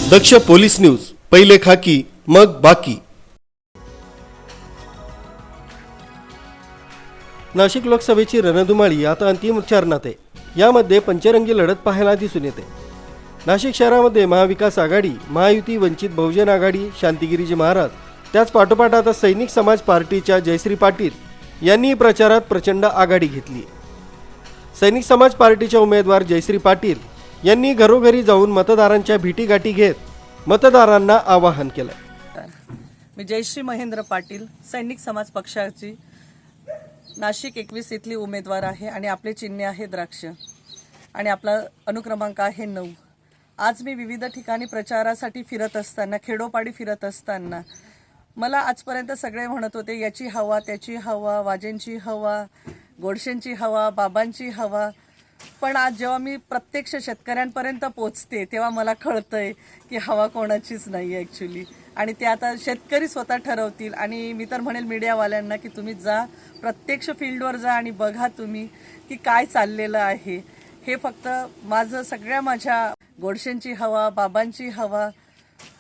दक्ष police news, पहिले खाकी मग बाकी। नाशिक लोकसभेची रणधुमाळी आता अंतिम चरणात आहे। यामध्ये पंचरंगी लढत पाहायला दिसून येते। नाशिक शहरामध्ये महाविकास आघाडी, महायुती, वंचित बहुजन आघाडी, शांतिगिरीजी महाराज, त्याच पाठोपाठ आता सैनिक समाज पार्टीच्या जयश्री पाटील यांनी प्रचारात प्रचंड आघाडी घेतली। सैनिक समाज पार्टीच्या उमेदवार जयश्री पाटील यांनी घरोघरी जाऊन मतदारांच्या भेटीगाठी घेत मतदारांना आवाहन केलं। मी जयश्री महेंद्र पाटील, सैनिक समाज पक्षाची नाशिक 21 इथली उमेदवार आहे आणि आपले चिन्ह आहे द्राक्ष आणि आपला अनुक्रमांक आहे 9। आज मी विविध ठिकाणी प्रचारासाठी फिरत असताना, खेडोपाडी फिरत असताना मला आजपर्यंत सगळे म्हणत होते याची हवा, त्याची हवा, वाजेंची हवा, गोडशेंची हवा, बाबांची हवा। पण आज जेव्हा मी प्रत्यक्ष शेतकऱ्यांपर्यंत पोहोचते तेव्हा मला कळतंय की हवा कोणाचीच नाही ॲक्च्युली, आणि ते आता शेतकरी स्वतः ठरवतील। आणि मी तर म्हणेल मीडियावाल्यांना की तुम्ही जा, प्रत्यक्ष फील्डवर जा आणि बघा तुम्ही की काय चाललेलं आहे। हे फक्त माझ्या गोडशेंची हवा, बाबांची हवा।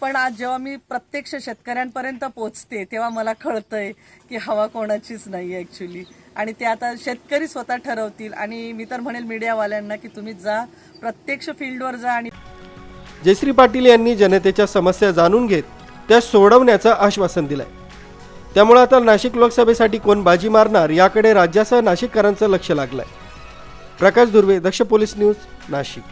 पण आज जेव्हा मी प्रत्यक्ष शेतकऱ्यांपर्यंत पोहोचते तेव्हा मला कळतंय की हवा कोणाचीच नाही ॲक्च्युली, आणि ते आता शेतकरी स्वतः ठरवतील। आणि मी तर म्हणेल मीडियावाल्यांना की तुम्ही जा, प्रत्यक्ष फील्डवर जा। आणि जयश्री पाटील यांनी जनतेच्या समस्या जाणून घेत त्या सोडवण्याचं आश्वासन दिलंय। त्यामुळे आता नाशिक लोकसभेसाठी कोण बाजी मारणार याकडे राज्यासह नाशिककरांचं लक्ष लागलंय। प्रकाश दुर्वे, दक्ष पोलीस न्यूज, नाशिक।